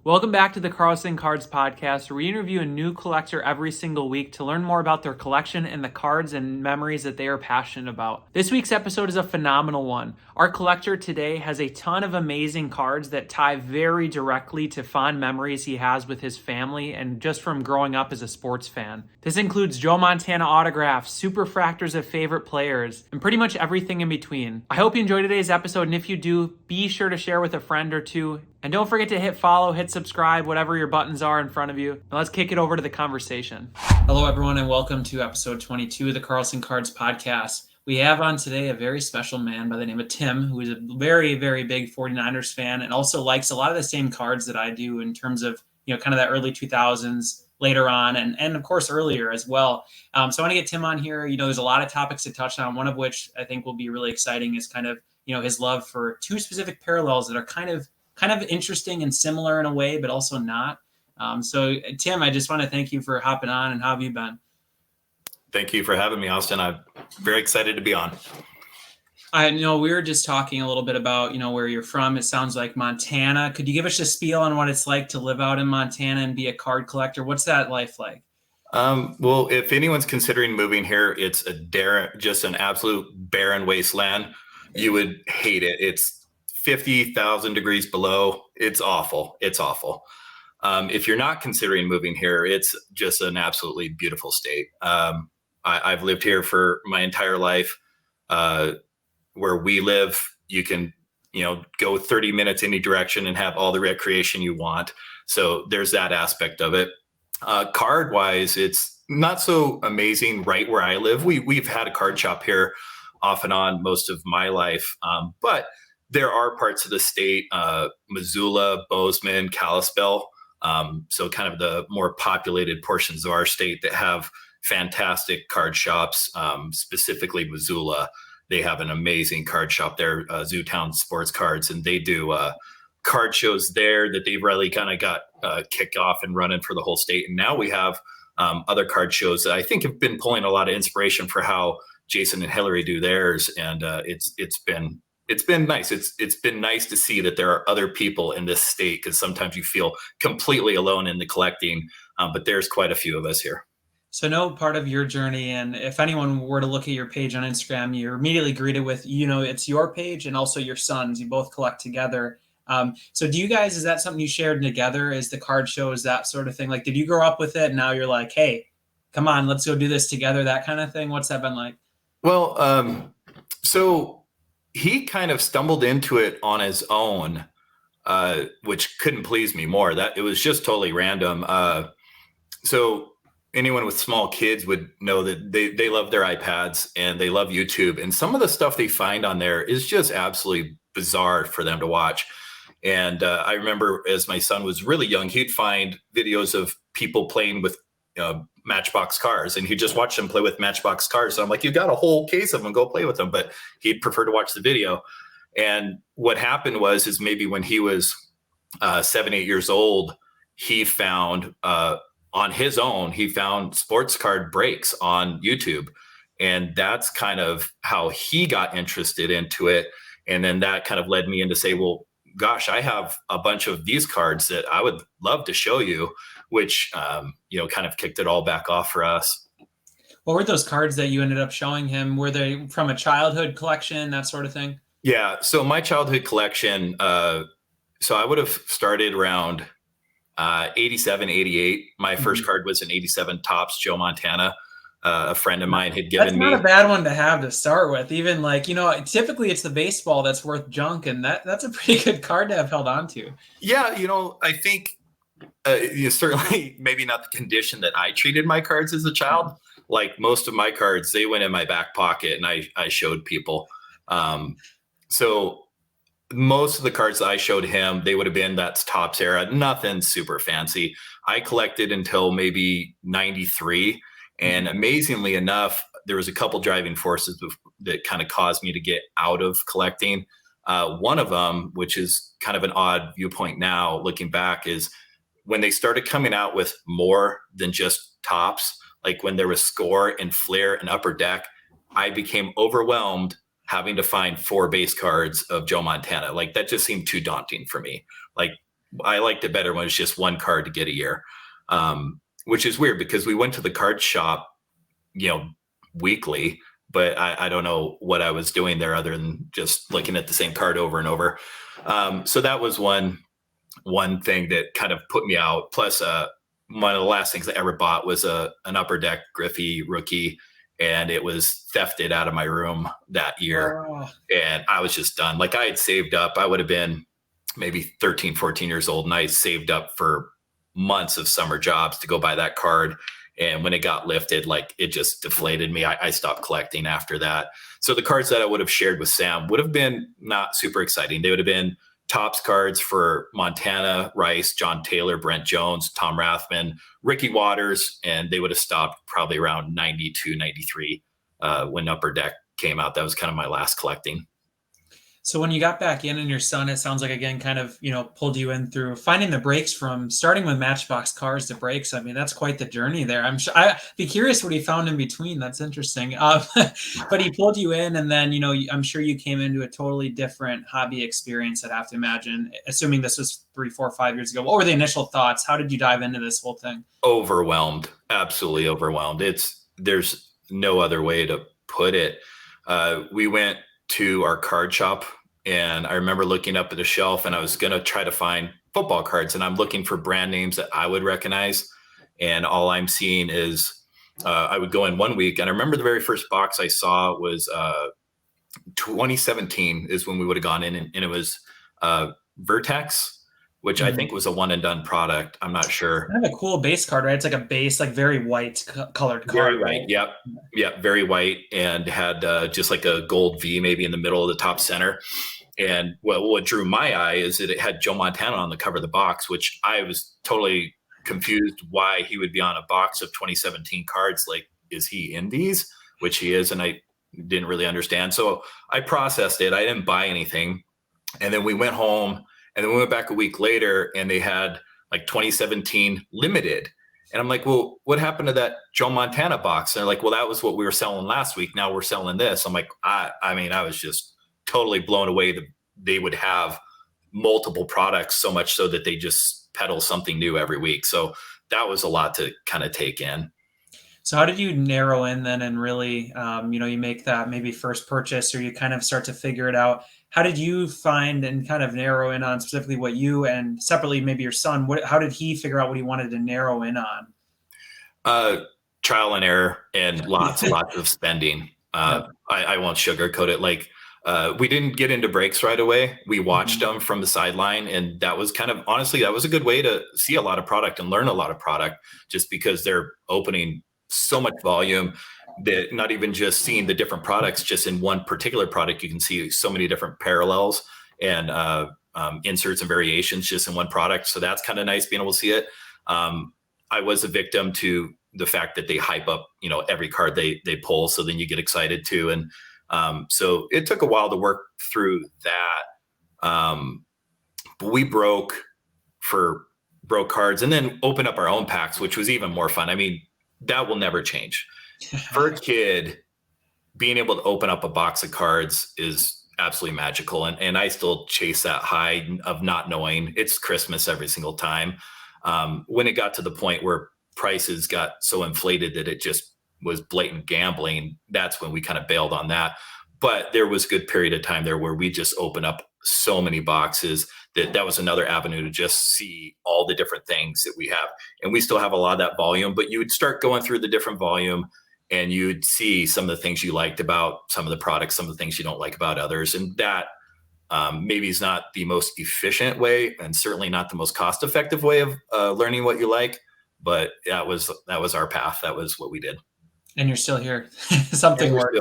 Welcome back to the Carlson Cards podcast, where we interview a new collector every single week to learn more about their collection and the cards and memories that they are passionate about. This week's episode is a phenomenal one. Our collector today has a ton of amazing cards that tie very directly to fond memories he has with his family and just from growing up as a sports fan. This includes Joe Montana autographs, Superfractors of favorite players, and pretty much everything in between. I hope you enjoyed today's episode, and if you do, be sure to share with a friend or two. And don't forget to hit follow, hit subscribe, whatever your buttons are in front of you. Now let's kick it over to the conversation. Hello, everyone, and welcome to episode 22 of the Carlson Cards podcast. We have on today a very special man by the name of Tim, who is a very, very big 49ers fan and also likes a lot of the same cards that I do in terms of, kind of that early 2000s later on and of course earlier as well. So I want to get Tim on here. There's a lot of topics to touch on, one of which I think will be really exciting is kind of, his love for two specific parallels that are kind of interesting and similar in a way, but also not. So Tim, I just want to thank you for hopping on, and how have you been? Thank you for having me, Austin. I'm very excited to be on. I know we were just talking a little bit about, where you're from. It sounds like Montana. Could you give us a spiel on what it's like to live out in Montana and be a card collector? What's that life like? Well, if anyone's considering moving here, it's just an absolute barren wasteland. You would hate it. It's 50,000 degrees below. It's awful. It's awful. If you're not considering moving here, it's just an absolutely beautiful state. I've lived here for my entire life. Where we live, you can, go 30 minutes any direction and have all the recreation you want. So there's that aspect of it. Card wise, it's not so amazing right where I live. We've had a card shop here off and on most of my life. But there are parts of the state, Missoula, Bozeman, Kalispell. So kind of the more populated portions of our state that have fantastic card shops, specifically Missoula. They have an amazing card shop there, Zootown Sports Cards, and they do card shows there that they've really kind of got kicked off and running for the whole state. And now we have other card shows that I think have been pulling a lot of inspiration for how Jason and Hillary do theirs. And it's been nice. It's been nice to see that there are other people in this state, because sometimes you feel completely alone in the collecting, but there's quite a few of us here. So no part of your journey, and if anyone were to look at your page on Instagram, you're immediately greeted with, it's your page and also your son's. You both collect together. So do you guys, is that something you shared together? Is the card shows, that sort of thing? Like, did you grow up with it and now you're like, hey, come on, let's go do this together, that kind of thing? What's that been like? Well, so he kind of stumbled into it on his own, which couldn't please me more. That it was just totally random. So anyone with small kids would know that they love their iPads and they love YouTube. And some of the stuff they find on there is just absolutely bizarre for them to watch. And I remember as my son was really young, he'd find videos of people playing with Matchbox cars, and he'd just watch them play with Matchbox cars. So I'm like, you got a whole case of them, go play with them. But he'd prefer to watch the video. And what happened is maybe when he was 7, 8 years old, he found on his own, he found sports card breaks on YouTube. And that's kind of how he got interested into it. And then that kind of led me into say, well, gosh, I have a bunch of these cards that I would love to show you, which, kind of kicked it all back off for us. What were those cards that you ended up showing him? Were they from a childhood collection, that sort of thing? Yeah. So my childhood collection, so I would have started around 87, 88. My first card was an 87 Topps Joe Montana. A friend of mine had given me. That's not a bad one to have to start with. Even typically it's the baseball that's worth junk, and that's a pretty good card to have held on to. Yeah, I think certainly maybe not the condition that I treated my cards as a child. Like most of my cards, they went in my back pocket and I showed people. So most of the cards that I showed him, they would have been that's Topps era, nothing super fancy. I collected until maybe 93. And amazingly enough, there was a couple driving forces that kind of caused me to get out of collecting. One of them, which is kind of an odd viewpoint now looking back, is when they started coming out with more than just Topps, like when there was Score and Flair and Upper Deck, I became overwhelmed having to find 4 base cards of Joe Montana. Like that just seemed too daunting for me. Like I liked it better when it was just one card to get a year, which is weird because we went to the card shop, weekly, but I don't know what I was doing there other than just looking at the same card over and over. So that was one thing that kind of put me out. Plus, one of the last things I ever bought was an Upper Deck Griffey rookie, and it was thefted out of my room that year. Oh. And I was just done. Like, I had saved up. I would have been maybe 13, 14 years old, and I saved up for months of summer jobs to go buy that card. And when it got lifted, like, it just deflated me. I stopped collecting after that. So the cards that I would have shared with Sam would have been not super exciting. They would have been Topps cards for Montana, Rice, John Taylor, Brent Jones, Tom Rathman, Ricky Waters, and they would have stopped probably around 92, 93 when Upper Deck came out. That was kind of my last collecting. So when you got back in and your son, it sounds like, again, kind of, pulled you in through finding the breaks from starting with Matchbox cars to breaks. I mean, that's quite the journey there. I'm sure I'd be curious what he found in between. That's interesting. But he pulled you in, and then, I'm sure you came into a totally different hobby experience, I'd have to imagine, assuming this was 3, 4, 5 years ago. What were the initial thoughts? How did you dive into this whole thing? Overwhelmed, absolutely overwhelmed. There's no other way to put it. We went to our card shop, and I remember looking up at the shelf, and I was going to try to find football cards, and I'm looking for brand names that I would recognize. And all I'm seeing is I would go in one week, and I remember the very first box I saw was 2017 is when we would have gone in, and it was Vertex, which I think was a one and done product. I'm not sure. Kind of a cool base card, right? It's like a base, like very white colored card. Very white. Right? Yep. Very white, and had just like a gold V maybe in the middle of the top center. And what drew my eye is that it had Joe Montana on the cover of the box, which I was totally confused why he would be on a box of 2017 cards. Like, is he in these? Which he is, and I didn't really understand. So I processed it. I didn't buy anything. And then we went home, and then we went back a week later, and they had like 2017 limited. And I'm like, well, what happened to that Joe Montana box? And they're like, well, that was what we were selling last week. Now we're selling this. I'm like, I was just totally blown away that they would have multiple products, so much so that they just peddle something new every week. So that was a lot to kind of take in. So how did you narrow in then and really, you make that maybe first purchase, or you kind of start to figure it out? How did you find and kind of narrow in on specifically what you, and separately maybe your son, how did he figure out what he wanted to narrow in on? Trial and error and lots and lots of spending. I won't sugarcoat it. Like, we didn't get into breaks right away. We watched them from the sideline, and that was kind of, honestly, that was a good way to see a lot of product and learn a lot of product, just because they're opening so much volume that not even just seeing the different products, just in one particular product, you can see so many different parallels and inserts and variations just in one product. So that's kind of nice being able to see it. I was a victim to the fact that they hype up, every card they pull. So then you get excited too. And so it took a while to work through that. But we broke cards and then opened up our own packs, which was even more fun. I mean, that will never change. For a kid, being able to open up a box of cards is absolutely magical. And I still chase that high of not knowing. It's Christmas every single time. When it got to the point where prices got so inflated that it just was blatant gambling, that's when we kind of bailed on that. But there was a good period of time there where we just opened up so many boxes that was another avenue to just see all the different things that we have. And we still have a lot of that volume, but you would start going through the different volume, and you'd see some of the things you liked about some of the products, some of the things you don't like about others. And that maybe is not the most efficient way, and certainly not the most cost-effective way of learning what you like. But that was our path. That was what we did. And you're still here. Something worked.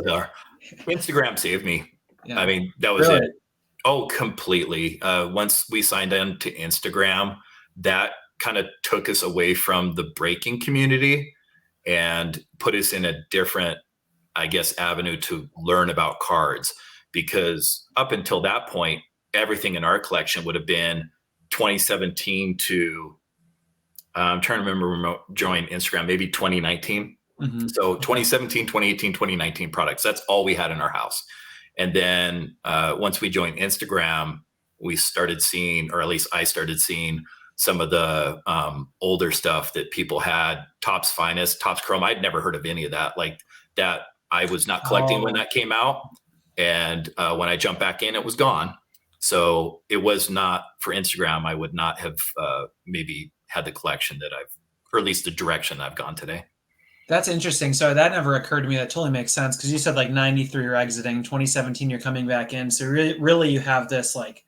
Instagram saved me. Yeah. I mean, that was really? It. Oh, completely. Once we signed in to Instagram, that kind of took us away from the breaking community and put us in a different, I guess, avenue to learn about cards. Because up until that point, everything in our collection would have been 2017 to, I'm trying to remember joining Instagram, maybe 2019. Mm-hmm. So 2017, 2018, 2019 products. That's all we had in our house. And then once we joined Instagram, we started seeing, or at least I started seeing, some of the older stuff that people had, Topps Finest, Topps Chrome. I'd never heard of any of that. Like that, I was not collecting when that came out. And when I jumped back in, it was gone. So it was not for Instagram. I would not have maybe had the collection that or at least the direction I've gone today. That's interesting. So that never occurred to me. That totally makes sense, because you said like 93 you're exiting, 2017 you're coming back in. So really you have this like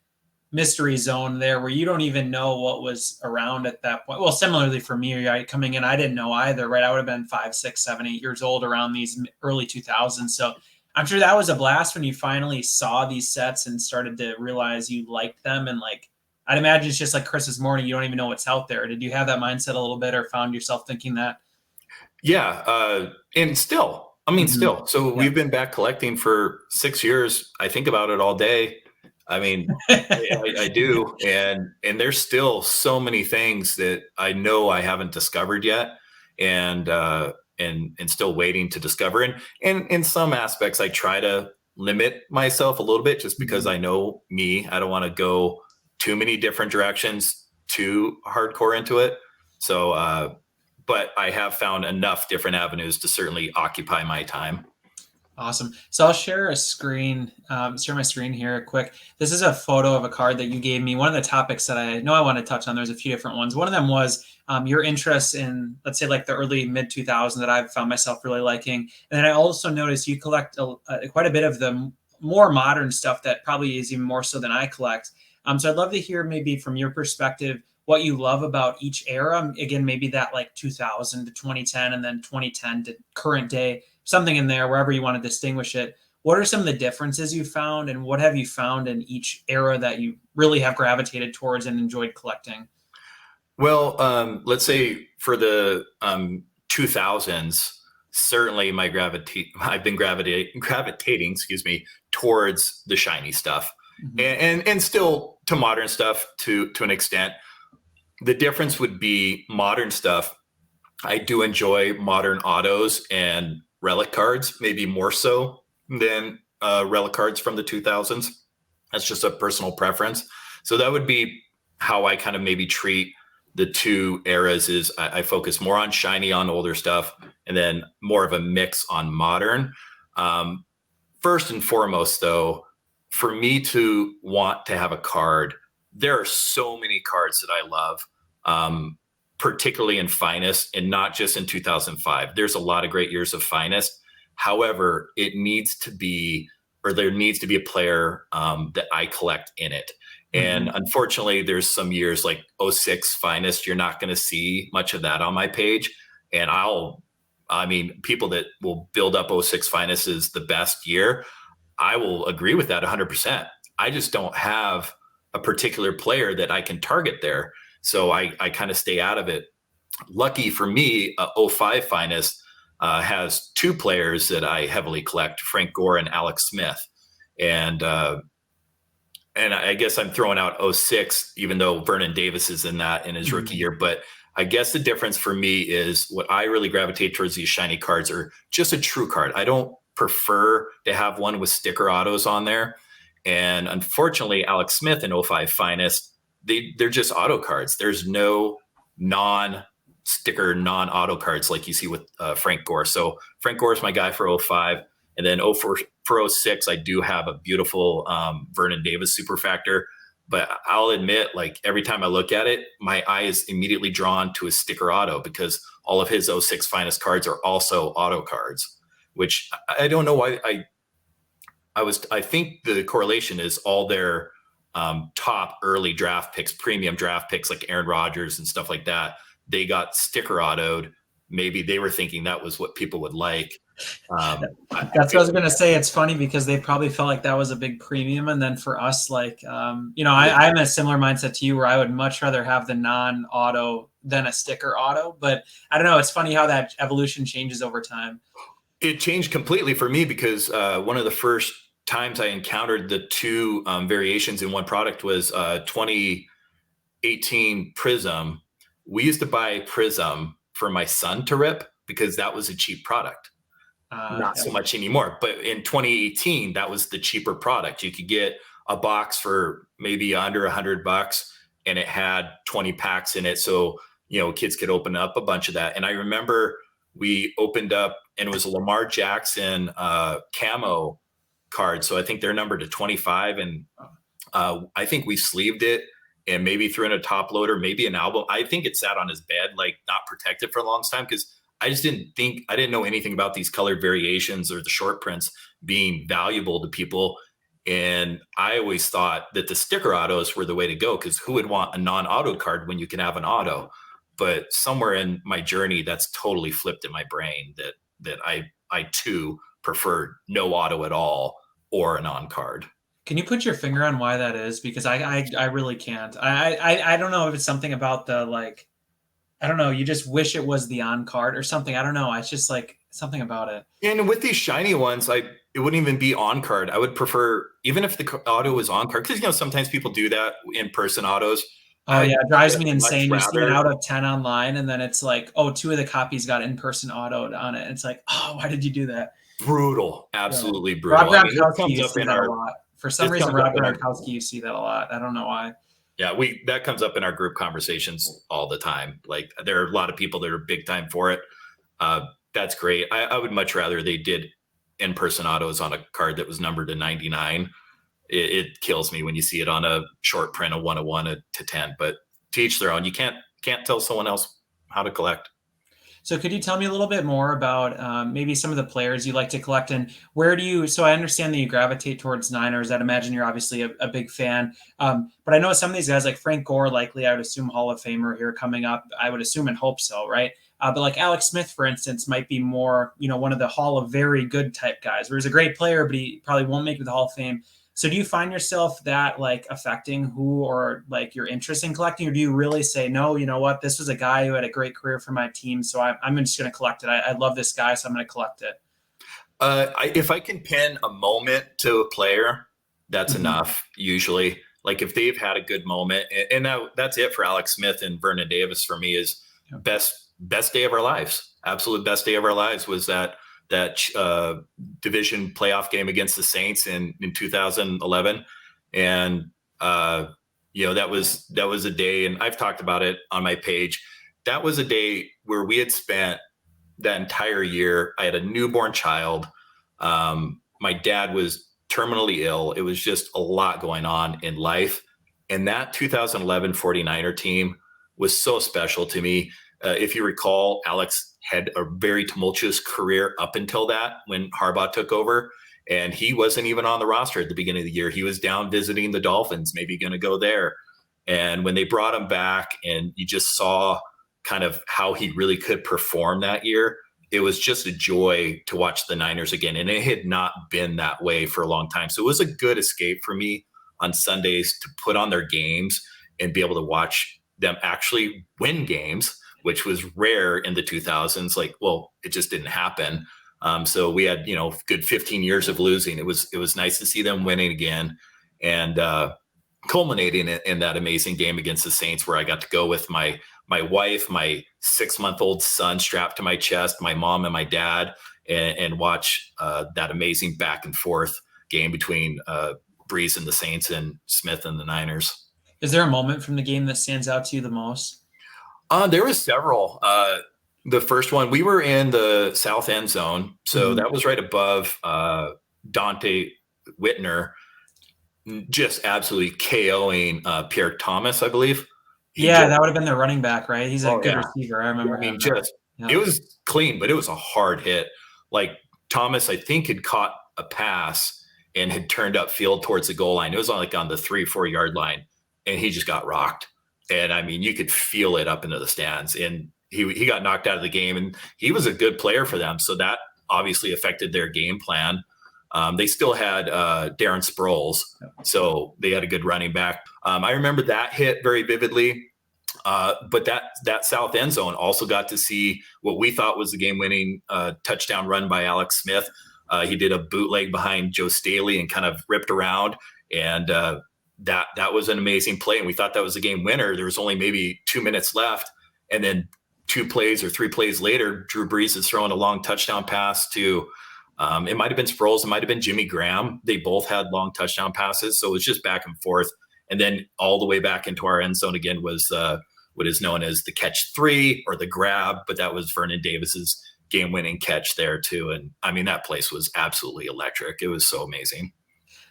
mystery zone there where you don't even know what was around at that point. Well, similarly for me, right, coming in, I didn't know either, right? I would have been 5, 6, 7, 8 years old around these early 2000s. So I'm sure that was a blast when you finally saw these sets and started to realize you liked them. And like, I'd imagine it's just like Christmas morning. You don't even know what's out there. Did you have that mindset a little bit, or found yourself thinking that? Yeah. And still, still. So we've been back collecting for 6 years. I think about it all day. I mean, I do. And there's still so many things that I know I haven't discovered yet. And still waiting to discover. And in some aspects, I try to limit myself a little bit, just because I know me. I don't want to go too many different directions, too hardcore into it. So, but I have found enough different avenues to certainly occupy my time. Awesome. So I'll share a screen, share my screen here quick. This is a photo of a card that you gave me. One of the topics that I know I want to touch on, there's a few different ones. One of them was your interest in, let's say, like the early mid 2000s that I've found myself really liking. And then I also noticed you collect quite a bit of the more modern stuff that probably is even more so than I collect. So I'd love to hear maybe from your perspective what you love about each era. Again, maybe that like 2000 to 2010 and then 2010 to current day, something in there, wherever you want to distinguish it. What are some of the differences you found, and what have you found in each era that you really have gravitated towards and enjoyed collecting? Well, let's say for the 2000s, certainly I've been gravitating, towards the shiny stuff, and still to modern stuff to an extent. The difference would be modern stuff. I do enjoy modern autos and relic cards, maybe more so than relic cards from the 2000s. That's just a personal preference. So that would be how I kind of maybe treat the two eras. Is I focus more on shiny on older stuff, and then more of a mix on modern. First and foremost, though, for me to want to have a card, there are so many cards that I love, particularly in Finest, and not just in 2005. There's a lot of great years of Finest. However, there needs to be a player that I collect in it. And unfortunately, there's some years like 06 Finest, you're not going to see much of that on my page. And people that will build up 06 Finest is the best year. I will agree with that 100%. I just don't have a particular player that I can target there. So I kind of stay out of it. Lucky for me, 05 Finest has two players that I heavily collect, Frank Gore and Alex Smith. And I guess I'm throwing out 06, even though Vernon Davis is in that in his rookie year. But I guess the difference for me is what I really gravitate towards these shiny cards are just a true card. I don't prefer to have one with sticker autos on there. And unfortunately, Alex Smith in 05 Finest, they're just auto cards. There's no non-sticker, non-auto cards like you see with Frank Gore. So Frank Gore is my guy for 05. And then for 06, I do have a beautiful Vernon Davis Superfractor. But I'll admit, like every time I look at it, my eye is immediately drawn to a sticker auto, because all of his 06 Finest cards are also auto cards, which I don't know why. I think the correlation is all their top early draft picks, premium draft picks like Aaron Rodgers and stuff like that, they got sticker autoed. Maybe they were thinking that was what people would like. That's what I was going to say. It's funny because they probably felt like that was a big premium. And then for us, like, I'm a similar mindset to you, where I would much rather have the non-auto than a sticker auto. But I don't know. It's funny how that evolution changes over time. It changed completely for me, because one of the first times I encountered the two variations in one product was 2018 Prism. We used to buy Prism for my son to rip, because that was a cheap product. Not so much anymore. But in 2018, that was the cheaper product. You could get a box for maybe under $100, and it had 20 packs in it. So, kids could open up a bunch of that. And I remember we opened up, and it was a Lamar Jackson camo card. So I think they're numbered to 25. And I think we sleeved it and maybe threw in a top loader, maybe an album. I think it sat on his bed, like not protected for a long time, because I didn't know anything about these colored variations or the short prints being valuable to people. And I always thought that the sticker autos were the way to go, because who would want a non-auto card when you can have an auto? But somewhere in my journey, that's totally flipped in my brain that I too prefer no auto at all or a non-card. Can you put your finger on why that is? Because I really can't. I don't know if it's something about the, like, I don't know, you just wish it was the on card or something. I don't know. It's just like something about it. And with these shiny ones, it wouldn't even be on card. I would prefer, even if the auto was on card, because sometimes people do that in person autos. Oh yeah, it drives me insane. You see it out of 10 online, and then it's like, oh, 2 of the copies got in-person autoed on it. It's like, oh, why did you do that? Brutal, absolutely brutal. Rob Gronkowski, you see that a lot. For some reason, Rob Gronkowski, you see that a lot. I don't know why. Yeah, that comes up in our group conversations all the time. Like, there are a lot of people that are big time for it. That's great. I would much rather they did in-person autos on a card that was numbered to 99. It kills me when you see it on a short print, a 101 to 10. But to each their own. You can't tell someone else how to collect. So could you tell me a little bit more about maybe some of the players you like to collect, and where do you, so I understand that you gravitate towards Niners. I'd imagine you're obviously a big fan. But I know some of these guys, like Frank Gore, likely, I would assume Hall of Famer here coming up. I would assume and hope so, right? But like Alex Smith, for instance, might be more, one of the Hall of Very Good type guys, where he's a great player, but he probably won't make it to the Hall of Fame. So do you find yourself that like affecting who or like your interest in collecting, or do you really say, no, you know what, this was a guy who had a great career for my team, so I'm just going to collect it. I love this guy, so I'm going to collect it. If I can pin a moment to a player, that's enough usually. Like if they've had a good moment, and that's it for Alex Smith and Vernon Davis for me, is best day of our lives. Absolute best day of our lives was that division playoff game against the Saints in 2011. And, that was a day, and I've talked about it on my page. That was a day where we had spent that entire year. I had a newborn child. My dad was terminally ill. It was just a lot going on in life. And that 2011 49er team was so special to me. If you recall, Alex had a very tumultuous career up until that, when Harbaugh took over, and he wasn't even on the roster at the beginning of the year. He was down visiting the Dolphins, maybe going to go there. And when they brought him back and you just saw kind of how he really could perform that year, it was just a joy to watch the Niners again. And it had not been that way for a long time. So it was a good escape for me on Sundays to put on their games and be able to watch them actually win games, which was rare in the 2000s. It just didn't happen. So we had, good 15 years of losing. It was nice to see them winning again, and culminating in that amazing game against the Saints, where I got to go with my wife, my 6-month-old son strapped to my chest, my mom and my dad, and watch that amazing back and forth game between Breeze and the Saints and Smith and the Niners. Is there a moment from the game that stands out to you the most? There was several. The first one, we were in the south end zone, so that was right above Dante Whitner, just absolutely KOing Pierre Thomas, I believe. That would have been their running back, right? He's a good receiver. I remember. It was clean, but it was a hard hit. Like Thomas, I think, had caught a pass and had turned upfield towards the goal line. It was on the 3-4 yard line, and he just got rocked. And I mean, you could feel it up into the stands, and he got knocked out of the game, and he was a good player for them. So that obviously affected their game plan. They still had Darren Sproles, so they had a good running back. I remember that hit very vividly. But that south end zone also got to see what we thought was the game-winning touchdown run by Alex Smith. He did a bootleg behind Joe Staley and kind of ripped around, and that was an amazing play, and we thought that was a game winner. There was only maybe 2 minutes left, and then 2 plays or 3 plays later, Drew Brees is throwing a long touchdown pass to it might have been Sproles, it might have been Jimmy Graham. They both had long touchdown passes, so it was just back and forth. And then all the way back into our end zone again was what is known as the catch 3 or the grab, but that was Vernon Davis's game-winning catch there too. And I mean, that place was absolutely electric. It was so amazing.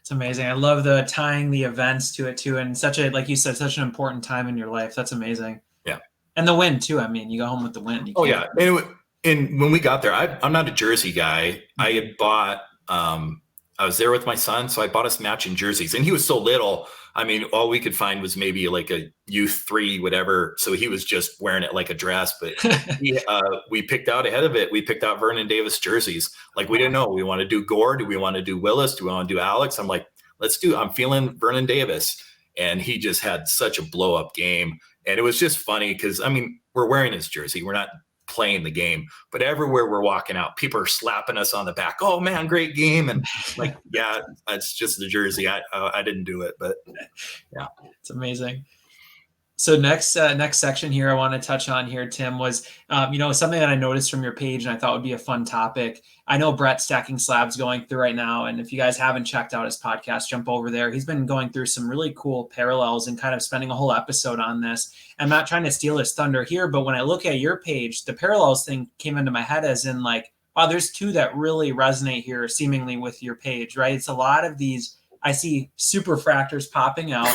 It's amazing. I love the tying the events to it too. And such a, like you said, such an important time in your life. That's amazing. Yeah. And the win too. I mean, you go home with the win. Oh yeah. And when we got there, I'm not a jersey guy. Mm-hmm. I had bought, I was there with my son, so I bought us matching jerseys, and he was so little. I mean, all we could find was maybe like a youth 3, whatever. So he was just wearing it like a dress, but we picked out ahead of it. We picked out Vernon Davis jerseys. Like, we didn't know, we want to do Gore. Do we want to do Willis? Do we want to do Alex? I'm like, I'm feeling Vernon Davis. And he just had such a blow up game. And it was just funny because, I mean, we're wearing his jersey. We're not playing the game, but everywhere we're walking out, people are slapping us on the back. Oh man, great game. And like, yeah, it's just the jersey. I didn't do it, but yeah, it's amazing. So next section here I want to touch on here, Tim, was something that I noticed from your page and I thought would be a fun topic. I know Brett Stacking Slabs going through right now, and if you guys haven't checked out his podcast, jump over there. He's been going through some really cool parallels and kind of spending a whole episode on this. I'm not trying to steal his thunder here, but when I look at your page, the parallels thing came into my head as in like, wow, there's 2 that really resonate here seemingly with your page, right? It's a lot of these, I see Superfractors popping out.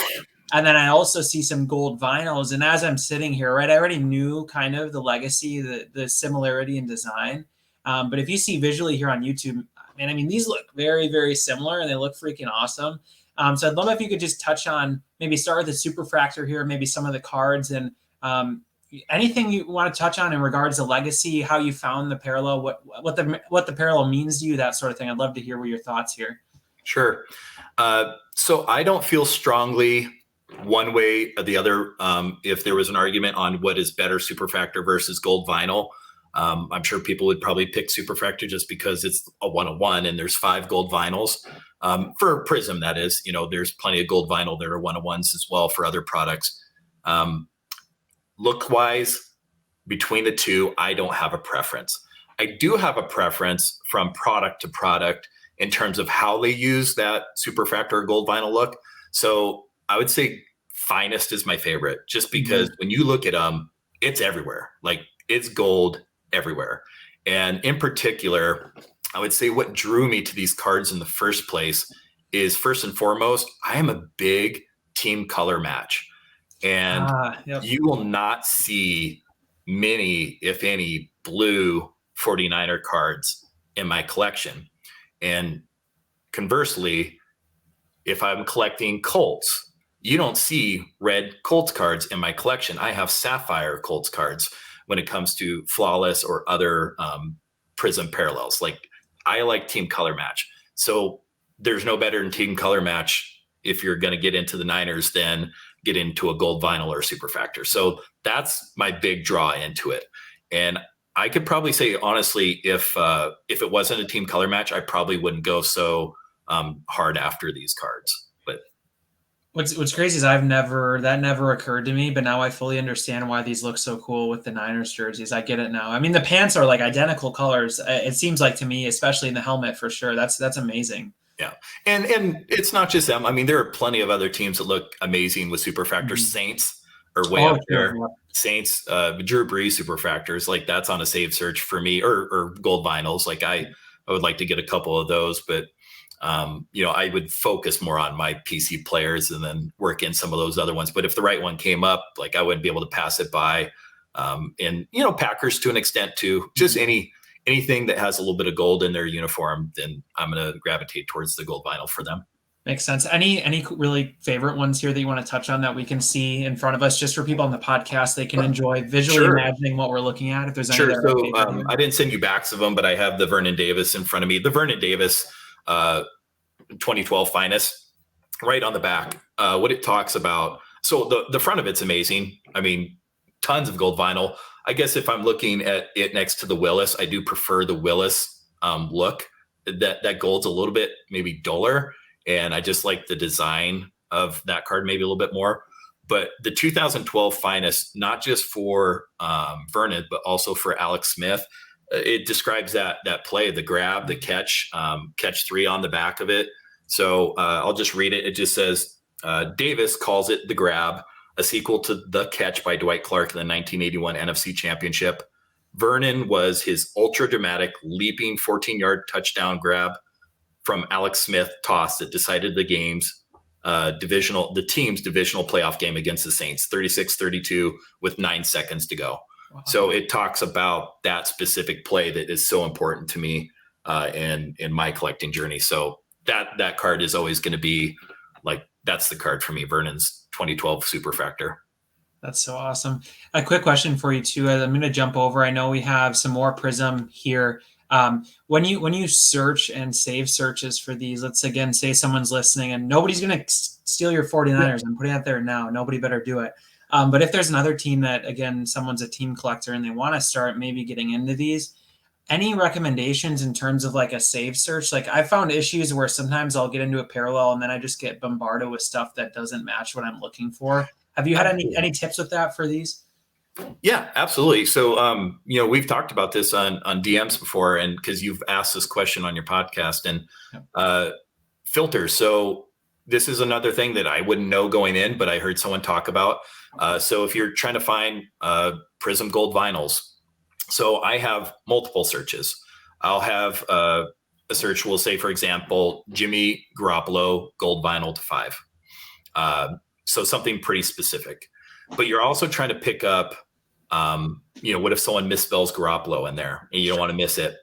And then I also see some gold vinyls. And as I'm sitting here, right, I already knew kind of the legacy, the similarity in design. But if you see visually here on YouTube, man, I mean, these look very, very similar and they look freaking awesome. So I'd love if you could just touch on, maybe start with the Superfractor here, maybe some of the cards, and anything you want to touch on in regards to legacy, how you found the parallel, what the parallel means to you, that sort of thing. I'd love to hear what your thoughts here. Sure. So I don't feel strongly one way or the other. If there was an argument on what is better, Superfractor versus gold vinyl, I'm sure people would probably pick Superfractor just because it's a 101 and there's 5 gold vinyls. For Prism, that is, there's plenty of gold vinyl. There are 101s as well for other products. Look wise, between the 2, I don't have a preference. I do have a preference from product to product in terms of how they use that Superfractor or gold vinyl look. So I would say Finest is my favorite, just because when you look at them, it's everywhere. Like, it's gold everywhere. And in particular, I would say what drew me to these cards in the first place is, first and foremost, I am a big team color match. And you will not see many, if any, blue 49er cards in my collection. And conversely, if I'm collecting Colts, you don't see red Colts cards in my collection. I have sapphire Colts cards when it comes to flawless or other Prism parallels. Like, I like team color match. So there's no better than team color match if you're going to get into the Niners than get into a gold vinyl or Superfractor. So that's my big draw into it. And I could probably say, honestly, if it wasn't a team color match, I probably wouldn't go so hard after these cards. But what's crazy is that never occurred to me, but now I fully understand why these look so cool with the Niners jerseys. I get it now. I mean, the pants are like identical colors. It seems like to me, especially in the helmet for sure. That's amazing. Yeah. And it's not just them. I mean, there are plenty of other teams that look amazing with Superfractor. Saints are way up there. Yeah. Saints, Drew Brees Superfractors, like, that's on a save search for me, or gold vinyls. Like, I would like to get a couple of those, but I would focus more on my PC players and then work in some of those other ones. But if the right one came up, like, I wouldn't be able to pass it by. And Packers to an extent too, just anything that has a little bit of gold in their uniform, then I'm going to gravitate towards the gold vinyl for them. Makes sense. Any really favorite ones here that you want to touch on that we can see in front of us, just for people on the podcast, they can enjoy visually imagining what we're looking at? If there's any. Sure. So I didn't send you backs of them, but I have the Vernon Davis in front of me. The Vernon Davis 2012 Finest, right on the back. What it talks about. So the front of it's amazing. I mean, tons of gold vinyl. I guess if I'm looking at it next to the Willis, I do prefer the Willis look. That gold's a little bit maybe duller. And I just like the design of that card maybe a little bit more. But the 2012 Finest, not just for Vernon, but also for Alex Smith, it describes that play, the grab, the catch 3 on the back of it. So I'll just read it. It just says, Davis calls it The Grab, a sequel to The Catch by Dwight Clark in the 1981 NFC Championship. Vernon was his ultra-dramatic, leaping 14-yard touchdown grab from Alex Smith toss that decided the team's divisional playoff game against the Saints, 36-32 with 9 seconds to go. Wow. So it talks about that specific play that is so important to me in my collecting journey. So that card is always going to be like, that's the card for me, Vernon's 2012 Superfractor. That's so awesome. A quick question for you too. I'm going to jump over. I know we have some more Prism here. When you search and save searches for these, let's again say someone's listening and nobody's going to steal your 49ers. I'm putting it out there now. Nobody better do it. But if there's another team that, again, someone's a team collector and they want to start maybe getting into these, any recommendations in terms of like a save search? Like I found issues where sometimes I'll get into a parallel and then I just get bombarded with stuff that doesn't match what I'm looking for. Have you had any tips with that for these? Yeah, absolutely. So, we've talked about this on DMs before, and because you've asked this question on your podcast and filters. So this is another thing that I wouldn't know going in, but I heard someone talk about. So if you're trying to find Prism Gold Vinyls, so I have multiple searches. I'll have a search. We'll say, for example, Jimmy Garoppolo Gold Vinyl to 5. So something pretty specific. But you're also trying to pick up, what if someone misspells Garoppolo in there and you don't want to miss it?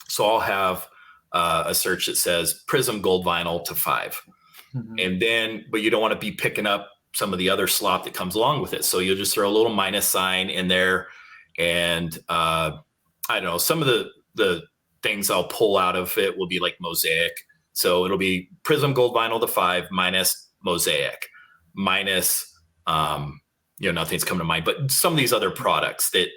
So I'll have a search that says Prism Gold Vinyl to 5. Mm-hmm. And then, but you don't want to be picking up some of the other slop that comes along with it. So you'll just throw a little minus sign in there. And I don't know, some of the things I'll pull out of it will be like Mosaic. So it'll be Prism Gold Vinyl to 5 minus Mosaic minus, nothing's coming to mind, but some of these other products that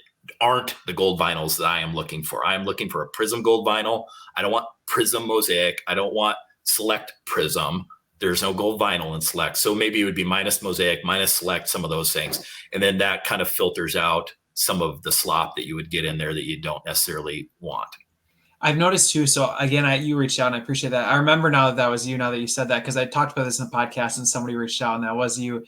aren't the gold vinyls that I am looking for. I am looking for a Prism Gold Vinyl. I don't want Prism Mosaic. I don't want Select Prism. There's no gold vinyl in Select. So maybe it would be minus Mosaic, minus Select, some of those things. And then that kind of filters out some of the slop that you would get in there that you don't necessarily want. I've noticed too. So again, you reached out and I appreciate that. I remember now that was you, now that you said that, because I talked about this in the podcast and somebody reached out and that was you.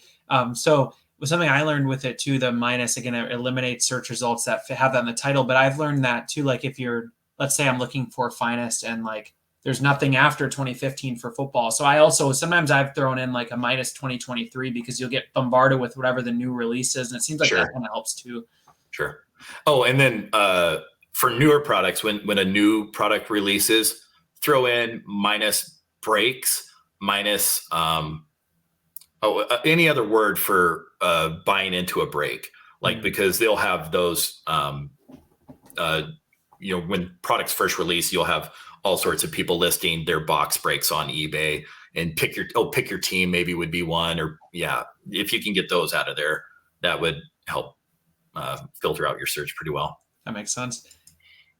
So was something I learned with it too, the minus, again, it eliminates search results that have that in the title. But I've learned that too, like if you're, let's say I'm looking for finest and like there's nothing after 2015 for football. So I also, sometimes I've thrown in like a minus 2023 because you'll get bombarded with whatever the new release is. And it seems like that kind of helps too. Sure. Oh, and then for newer products, when a new product releases, throw in minus breaks, minus any other word for buying into a break, like because they'll have those. When products first release, you'll have all sorts of people listing their box breaks on eBay, and pick your team maybe would be one, or if you can get those out of there, that would help filter out your search pretty well. That makes sense.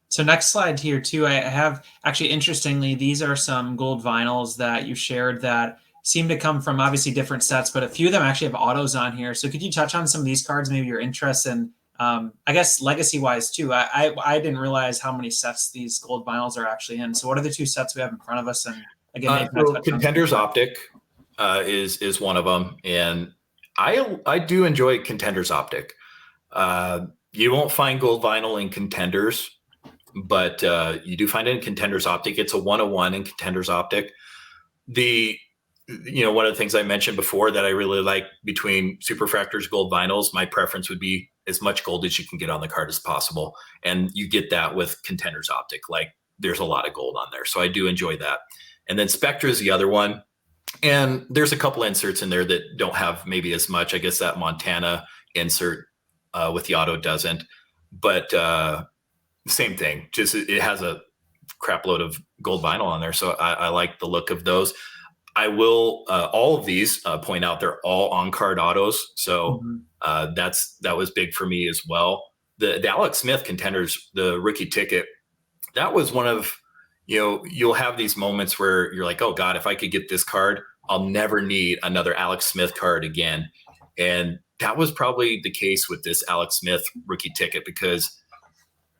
So next slide here too, I have actually, interestingly, these are some gold vinyls that you shared that seem to come from obviously different sets, but a few of them actually have autos on here. So could you touch on some of these cards, maybe your interest in, I guess legacy wise too? I didn't realize how many sets these gold vinyls are actually in. So what are the two sets we have in front of us? And again, Contenders Optic is one of them. And I do enjoy Contenders Optic. You won't find gold vinyl in Contenders, but you do find it in Contenders Optic. It's a 101 in Contenders Optic. One of the things I mentioned before that I really like between Superfractors Gold Vinyls, my preference would be as much gold as you can get on the card as possible. And you get that with Contenders Optic. Like there's a lot of gold on there. So I do enjoy that. And then Spectra is the other one. And there's a couple inserts in there that don't have maybe as much. I guess that Montana insert with the auto doesn't. But same thing. Just it has a crap load of gold vinyl on there. So I like the look of those. I will all of these point out they're all on card autos, so that was big for me as well. The Alex Smith Contenders, the rookie ticket, that was one of you'll have these moments where you're like, oh God, if I could get this card, I'll never need another Alex Smith card again. And that was probably the case with this Alex Smith rookie ticket because,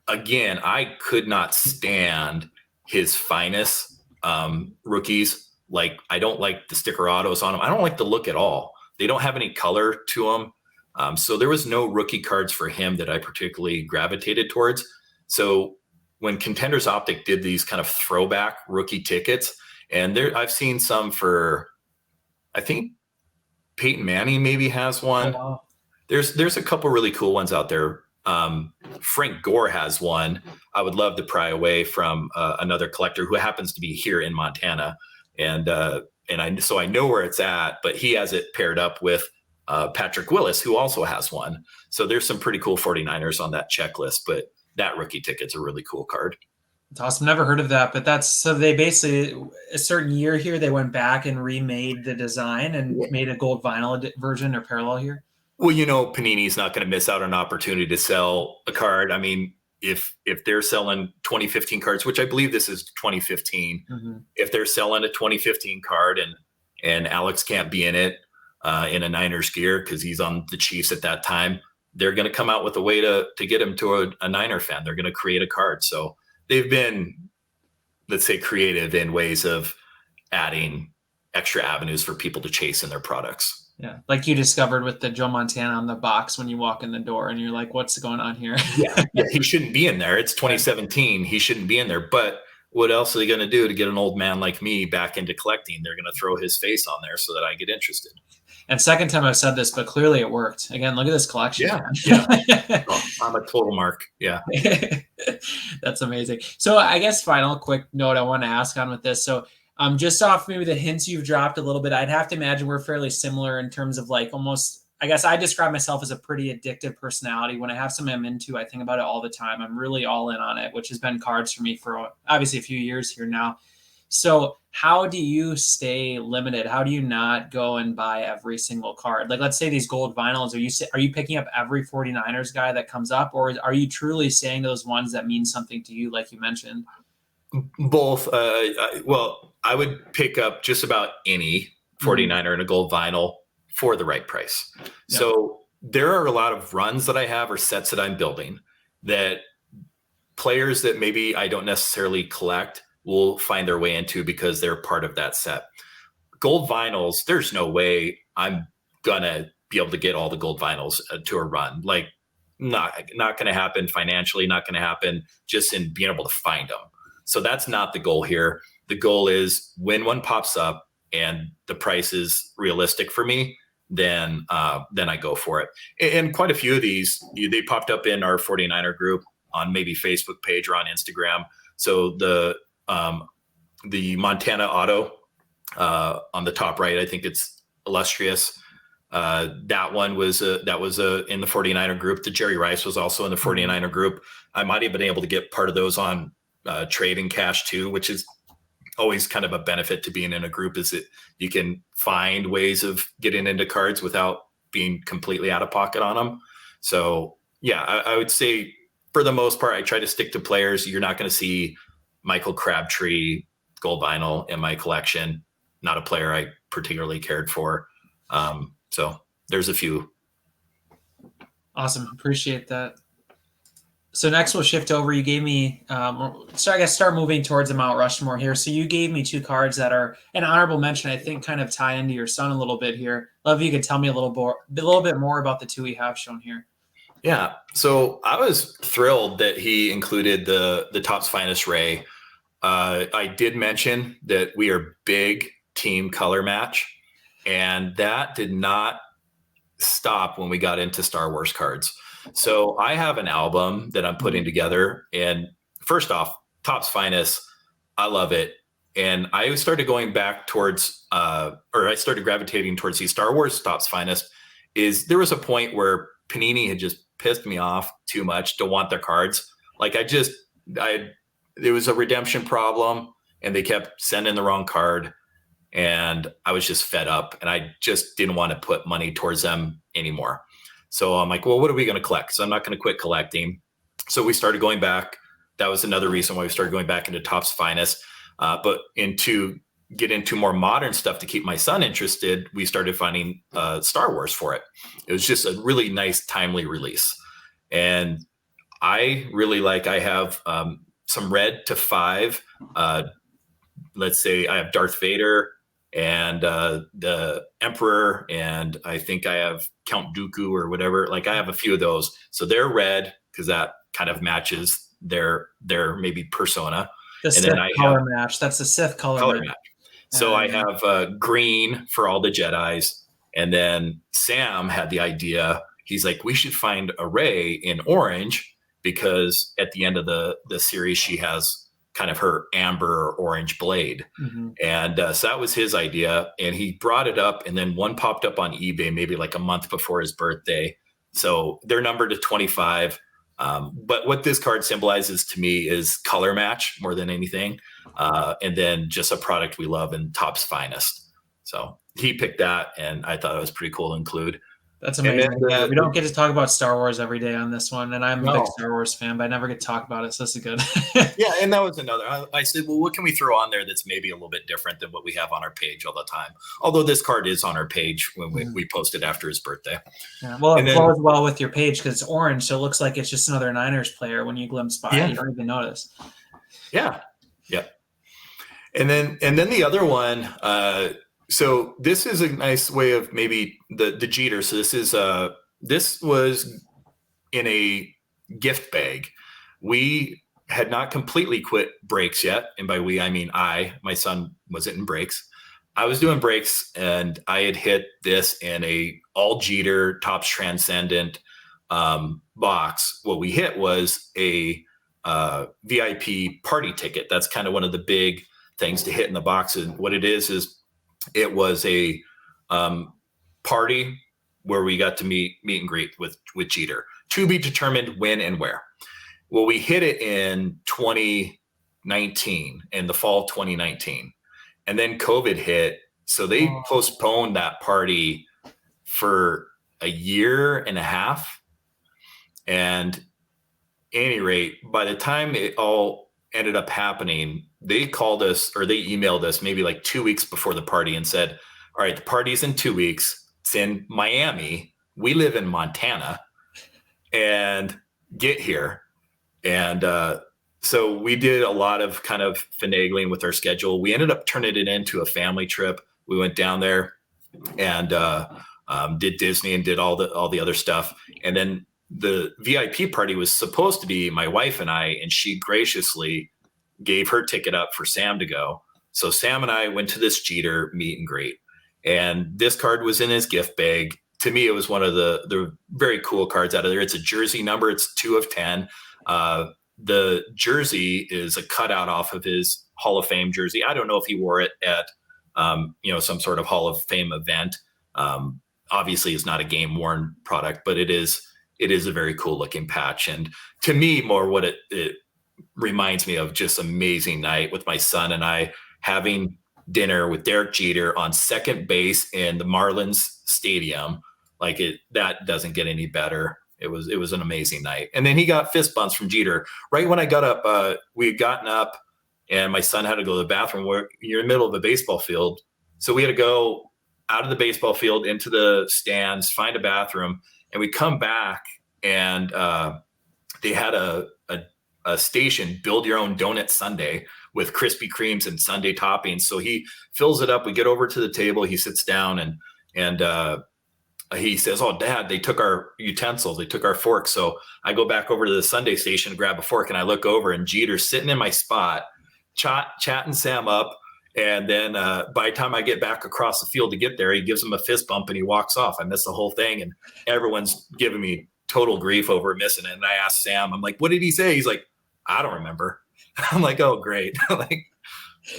again, I could not stand his finest rookies Like, I don't like the sticker autos on them. I don't like the look at all. They don't have any color to them. So there was no rookie cards for him that I particularly gravitated towards. So when Contenders Optic did these kind of throwback rookie tickets, and I've seen some for, I think Peyton Manning maybe has one. Oh, wow. There's a couple really cool ones out there. Frank Gore has one. I would love to pry away from another collector who happens to be here in Montana, and I know where it's at, but he has it paired up with Patrick Willis, who also has one. So there's some pretty cool 49ers on that checklist, but that rookie ticket's a really cool card. It's awesome. Never heard of that, but so they basically, a certain year here, they went back and remade the design and made a gold vinyl version or parallel here. Well, Panini's not going to miss out on an opportunity to sell a card. I mean, if they're selling 2015 cards, which I believe this is 2015, if they're selling a 2015 card and Alex can't be in it in a Niners gear because he's on the Chiefs at that time, they're going to come out with a way to get him to a Niner fan. They're going to create a card. So they've been, let's say, creative in ways of adding extra avenues for people to chase in their products. Yeah, like you discovered with the Joe Montana on the box when you walk in the door and you're like, what's going on here? yeah, he shouldn't be in there. It's 2017. He shouldn't be in there. But what else are they going to do to get an old man like me back into collecting? They're going to throw his face on there so that I get interested. And second time I've said this, but clearly it worked. Again, look at this collection. Yeah. Oh, I'm a total mark. Yeah. That's amazing. So I guess final quick note I want to ask on with this. So just off maybe the hints you've dropped a little bit, I'd have to imagine we're fairly similar in terms of like almost, I guess I describe myself as a pretty addictive personality. When I have something I'm into, I think about it all the time. I'm really all in on it, which has been cards for me for obviously a few years here now. So how do you stay limited? How do you not go and buy every single card? Like, let's say these gold vinyls, are you picking up every 49ers guy that comes up, or are you truly saying those ones that mean something to you, like you mentioned? Both. Well, I would pick up just about any 49er in a gold vinyl for the right price. Yep. So there are a lot of runs that I have or sets that I'm building that players that maybe I don't necessarily collect will find their way into because they're part of that set. Gold vinyls, there's no way I'm gonna be able to get all the gold vinyls to a run. Like, not going to happen financially, not going to happen just in being able to find them. So that's not the goal here. The goal is when one pops up and the price is realistic for me, then I go for it. And quite a few of these, they popped up in our 49er group on maybe Facebook page or on Instagram. So the Montana auto on the top right, I think it's illustrious. That one was in the 49er group. The Jerry Rice was also in the 49er group. I might have been able to get part of those on trade and cash too, which is always kind of a benefit to being in a group, is that you can find ways of getting into cards without being completely out of pocket on them. So yeah, I would say for the most part, I try to stick to players. You're not going to see Michael Crabtree gold vinyl in my collection. Not a player I particularly cared for. So there's a few. Awesome. Appreciate that. So next we'll shift over. You gave me, so I guess start moving towards the Mount Rushmore here. So you gave me two cards that are an honorable mention, I think kind of tie into your son a little bit here. Love if you could tell me a little bit more about the two we have shown here. Yeah. So I was thrilled that he included the Topps Finest Ray. I did mention that we are big team color match, and that did not stop when we got into Star Wars cards. So I have an album that I'm putting together, and first off, Topps Finest, I love it. And I started going back towards, I started gravitating towards these Star Wars Topps Finest. There was a point where Panini had just pissed me off too much to want their cards. Like there was a redemption problem, and they kept sending the wrong card, and I was just fed up, and I just didn't want to put money towards them anymore. So I'm like, well, what are we going to collect? So I'm not going to quit collecting. So we started going back. That was another reason why we started going back into Topps Finest. But to get into more modern stuff to keep my son interested, we started finding Star Wars for it. It was just a really nice, timely release. And I really I have some red to 5. Let's say I have Darth Vader, and the Emperor, and I think I have Count Dooku or whatever. Like I have a few of those. So they're red because that kind of matches their maybe persona. The And Sith then I color have match. That's the Sith color match. match. So I have green for all the Jedis. And then Sam had the idea. He's like, we should find a Rey in orange because at the end of the series, she has kind of her amber or orange blade. Mm-hmm. And so that was his idea. And he brought it up. And then one popped up on eBay maybe like a month before his birthday. So they're numbered to 25. But what this card symbolizes to me is color match more than anything. And then just a product we love and Topps finest. So he picked that, and I thought it was pretty cool to include. That's amazing. Yeah, we don't get to talk about Star Wars every day on this one, and I'm a big Star Wars fan, but I never get to talk about it, so this is good. Yeah, and that was another. I said, well, what can we throw on there that's maybe a little bit different than what we have on our page all the time? Although this card is on our page when we posted after his birthday. Yeah, well, it flows well with your page because it's orange, so it looks like it's just another Niners player when you glimpse by it. You don't even notice. Yeah, yeah. And then the other one. So this is a nice way of maybe the Jeter. So this was in a gift bag. We had not completely quit breaks yet. And by we, I mean my son wasn't in breaks. I was doing breaks, and I had hit this in a all Jeter Topps Transcendent box. What we hit was a VIP party ticket. That's kind of one of the big things to hit in the box. And what it is it was a party where we got to meet and greet with Jeter, to be determined when and where. Well, we hit it in 2019, in the fall of 2019, and then COVID hit. So they postponed that party for a year and a half. And at any rate, by the time it all ended up happening, they called us or they emailed us maybe like 2 weeks before the party and said, all right, the party's in 2 weeks. It's in Miami. We live in Montana, and get here. And so we did a lot of kind of finagling with our schedule. We ended up turning it into a family trip. We went down there and did Disney and did all the other stuff. And then the VIP party was supposed to be my wife and I, and she graciously gave her ticket up for Sam to go. So Sam and I went to this Jeter meet and greet, and this card was in his gift bag. To me, it was one of the very cool cards out of there. It's a jersey number. It's 2 of 10. The jersey is a cutout off of his Hall of Fame jersey. I don't know if he wore it at, some sort of Hall of Fame event. Obviously it's not a game worn product, but it is a very cool looking patch. And to me, more what it reminds me of just amazing night with my son and I having dinner with Derek Jeter on second base in the Marlins stadium. Like that doesn't get any better. It was an amazing night. And then he got fist bumps from Jeter. Right when I got up, we had gotten up and my son had to go to the bathroom. You're in the middle of a baseball field. So we had to go out of the baseball field into the stands, find a bathroom, and we come back and they had a station, build your own donut sundae with Krispy Kremes and sundae toppings. So he fills it up. We get over to the table. He sits down and he says, "Oh, Dad, they took our utensils. They took our forks." So I go back over to the sundae station to grab a fork, and I look over, and Jeter's sitting in my spot, chatting Sam up. And then by the time I get back across the field to get there, he gives him a fist bump and he walks off. I missed the whole thing, and everyone's giving me total grief over missing it. And I asked Sam, I'm like, "What did he say?" He's like, "I don't remember." I'm like, "Oh, great."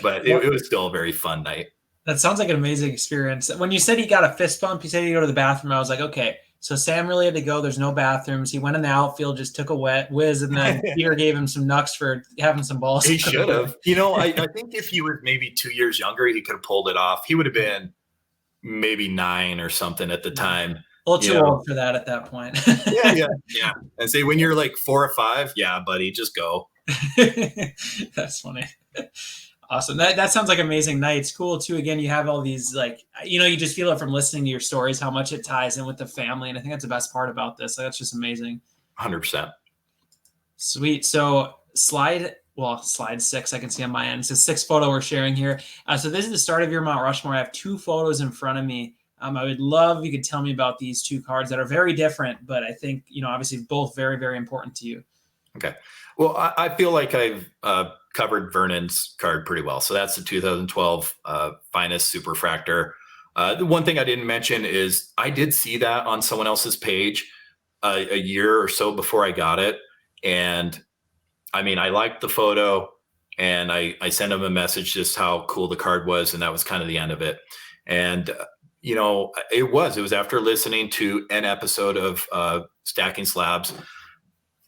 But it was still a very fun night. That sounds like an amazing experience. When you said he got a fist bump, you said he'd go to the bathroom. I was like, okay, so Sam really had to go. There's no bathrooms. He went in the outfield, just took a wet whiz, and then Peter gave him some nucks for having some balls. He should have. I think if he was maybe 2 years younger, he could have pulled it off. He would have been maybe 9 or something at the time. A little too old for that at that point. Yeah. And say when you're like 4 or 5, yeah, buddy, just go. That's funny. Awesome. That sounds like an amazing night. It's cool too. Again, you have all these you just feel it from listening to your stories, how much it ties in with the family. And I think that's the best part about this. That's just amazing. 100%. Sweet. So slide well, slide 6, I can see on my end. It's a 6 photo we're sharing here. So this is the start of your Mount Rushmore. I have 2 photos in front of me. I would love if you could tell me about these 2 cards that are very different, but I think, obviously both very, very important to you. Okay. Well, I feel like I've covered Vernon's card pretty well. So that's the 2012 Finest Superfractor. The one thing I didn't mention is I did see that on someone else's page a year or so before I got it. And I mean, I liked the photo and I sent him a message just how cool the card was. And that was kind of the end of it. And, it was after listening to an episode of Stacking Slabs.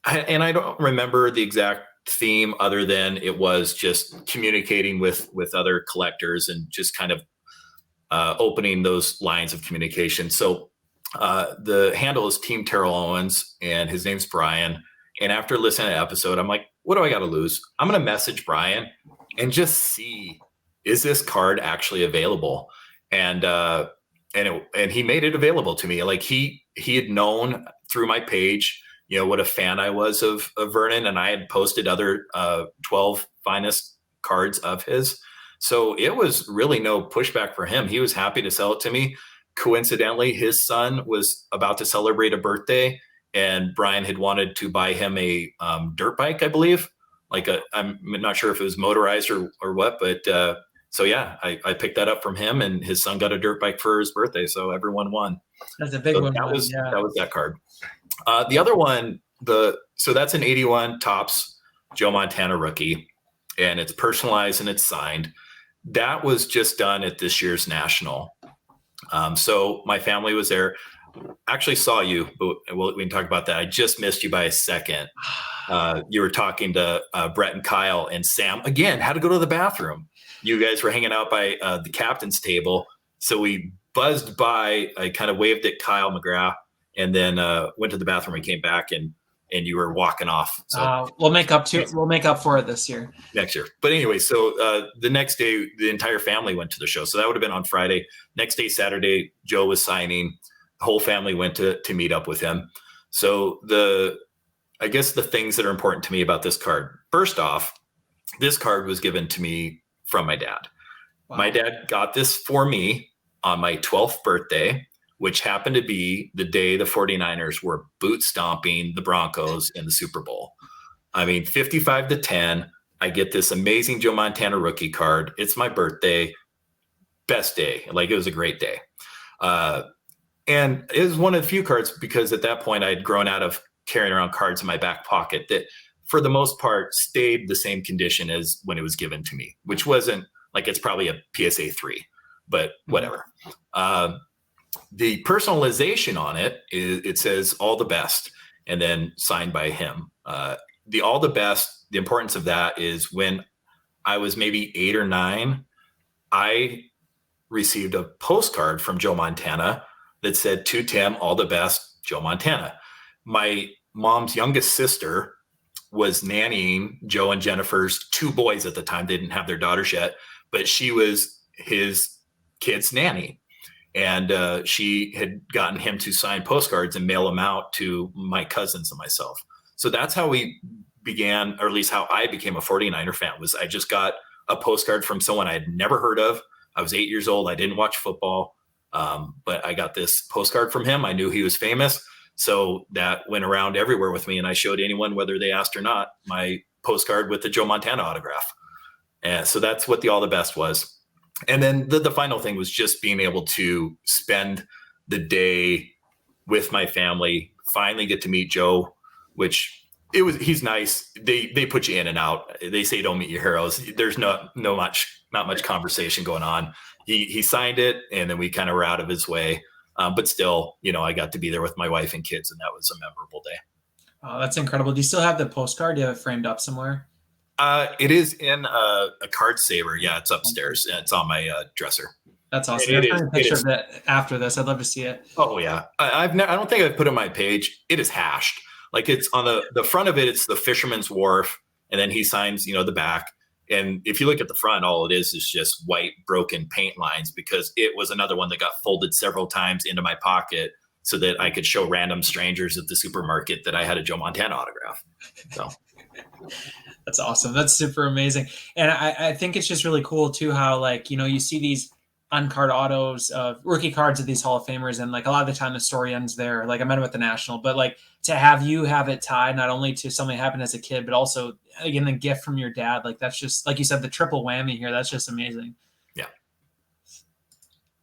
And I don't remember the exact theme other than it was just communicating with other collectors and just kind of opening those lines of communication. So the handle is Team Terrell Owens and his name's Brian. And after listening to the episode, I'm like, what do I got to lose? I'm going to message Brian and just see, is this card actually available? And he made it available to me. Like he had known through my page, what a fan I was of Vernon, and I had posted other 12 Finest cards of his. So it was really no pushback for him. He was happy to sell it to me. Coincidentally, his son was about to celebrate a birthday, and Brian had wanted to buy him a dirt bike, I believe. I'm not sure if it was motorized or what, but so yeah, I picked that up from him, and his son got a dirt bike for his birthday. So everyone won. That's a big one. That was that card. The other one, so that's an 81 Topps Joe Montana rookie, and it's personalized and it's signed. That was just done at this year's National. So my family was there. Actually saw you, but we can talk about that. I just missed you by a second. You were talking to Brett and Kyle, and Sam again had to go to the bathroom. You guys were hanging out by the captain's table. So we buzzed by. I kind of waved at Kyle McGrath and then went to the bathroom and came back, and you were walking off. So we'll make up for it this year. Next year. But anyway, so the next day, the entire family went to the show. So that would have been on Friday. Next day, Saturday, Joe was signing. The whole family went to meet up with him. So I guess the things that are important to me about this card. First off, this card was given to me from my dad. Wow. My dad got this for me on my 12th birthday, which happened to be the day the 49ers were boot stomping the Broncos in the Super Bowl. I mean, 55-10, I get this amazing Joe Montana rookie card. It's my birthday. Best day. It was a great day. And it was one of the few cards because at that point I had grown out of carrying around cards in my back pocket that for the most part stayed the same condition as when it was given to me, which wasn't it's probably a PSA 3, but whatever. The personalization on it says all the best and then signed by him. The all the best, the importance of that is when I was maybe 8 or 9, I received a postcard from Joe Montana that said, to Tim, all the best, Joe Montana. My mom's youngest sister was nannying Joe and Jennifer's 2 boys at the time. They didn't have their daughters yet, but she was his kid's nanny. And she had gotten him to sign postcards and mail them out to my cousins and myself. So that's how we began, or at least how I became a 49er fan, was I just got a postcard from someone I had never heard of. I was 8 years old. I didn't watch football, but I got this postcard from him. I knew he was famous. So that went around everywhere with me. And I showed anyone, whether they asked or not, my postcard with the Joe Montana autograph. And so that's what the all the best was. And then the final thing was just being able to spend the day with my family, finally get to meet Joe, which he's nice. They put you in and out. They say, don't meet your heroes. There's not much conversation going on. He signed it and then we kind of were out of his way. But still, I got to be there with my wife and kids, and that was a memorable day. Oh, that's incredible. Do you still have the postcard? Do you have it framed up somewhere? It is in a card saver. Yeah, it's upstairs. It's on my dresser. That's awesome. I'll find a picture of it after this. I'd love to see it. Oh yeah, I don't think I've put it on my page. It is hashed. It's on the front of it. It's the Fisherman's Wharf, and then he signs, the back. And if you look at the front, all it is just white broken paint lines because it was another one that got folded several times into my pocket so that I could show random strangers at the supermarket that I had a Joe Montana autograph. So that's awesome. That's super amazing. And I think it's just really cool too, how like, you see these on-card autos of rookie cards of these Hall of Famers. And like a lot of the time the story ends there. Like I met him at the National, but like to have it tied not only to something that happened as a kid, but also again, the gift from your dad. Like that's just, like you said, the triple whammy here. That's just amazing. Yeah.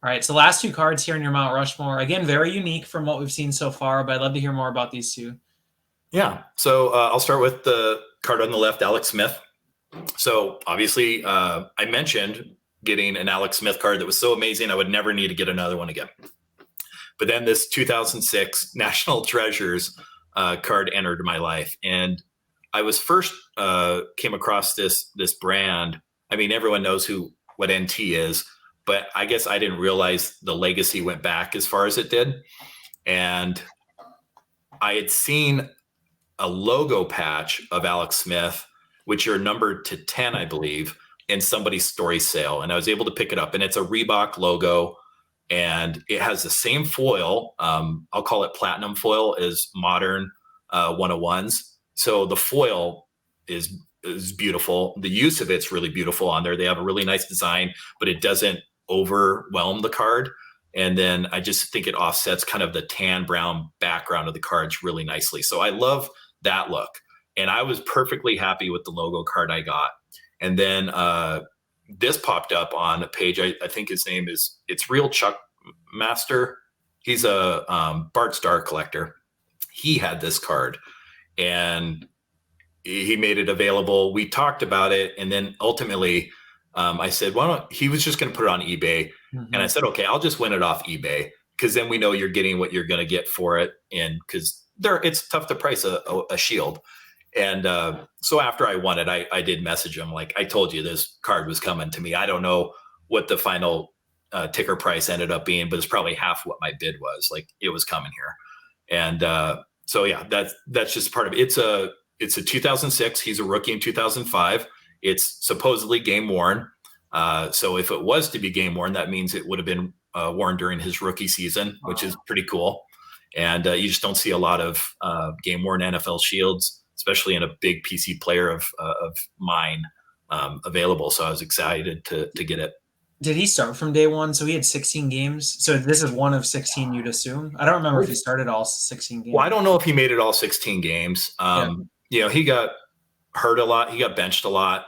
All right. So last 2 cards here in your Mount Rushmore, again, very unique from what we've seen so far, but I'd love to hear more about these 2. Yeah. So I'll start with the card on the left, Alex Smith. So obviously I mentioned getting an Alex Smith card that was so amazing I would never need to get another one again. But then this 2006 National Treasures card entered my life, and I was first came across this brand. I mean, everyone knows what NT is, but I guess I didn't realize the legacy went back as far as it did. And I had seen a logo patch of Alex Smith, which are numbered to 10, I believe, in somebody's story sale. And I was able to pick it up, and it's a Reebok logo, and it has the same foil. I'll call it platinum foil as modern 101s. So the foil is beautiful. The use of it's really beautiful on there. They have a really nice design, but it doesn't overwhelm the card. And then I just think it offsets kind of the tan brown background of the cards really nicely. So I love that look. And I was perfectly happy with the logo card I got. And then this popped up on a page. I think his name it's Real Chuck Master. He's a Bart Star collector. He had this card and he made it available. We talked about it. And then ultimately I said, he was just going to put it on eBay. Mm-hmm. And I said, okay, I'll just win it off eBay, because then we know you're getting what you're going to get for it. And because it's tough to price a shield. And so after I won it, I did message him, like, I told you this card was coming to me. I don't know what the final ticker price ended up being, but it's probably half what my bid was. Like, it was coming here. And so yeah, that's just part of it. It's a 2006. He's a rookie in 2005. It's supposedly game worn. So if it was to be game worn, that means it would have been worn during his rookie season, which is pretty cool. And you just don't see a lot of game worn NFL shields, especially in a big PC player of mine available. So I was excited to get it. Did he start from day one? So he had 16 games. So this is one of 16, you'd assume. I don't remember if he started all 16 games. Well, I don't know if he made it all 16 games. He got hurt a lot. He got benched a lot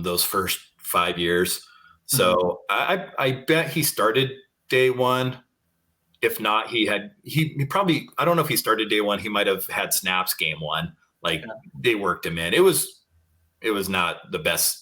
those first 5 years. So I bet he started day one. If not, he probably, I don't know if he started day one. He might have had snaps game one. They worked him in. It was not the best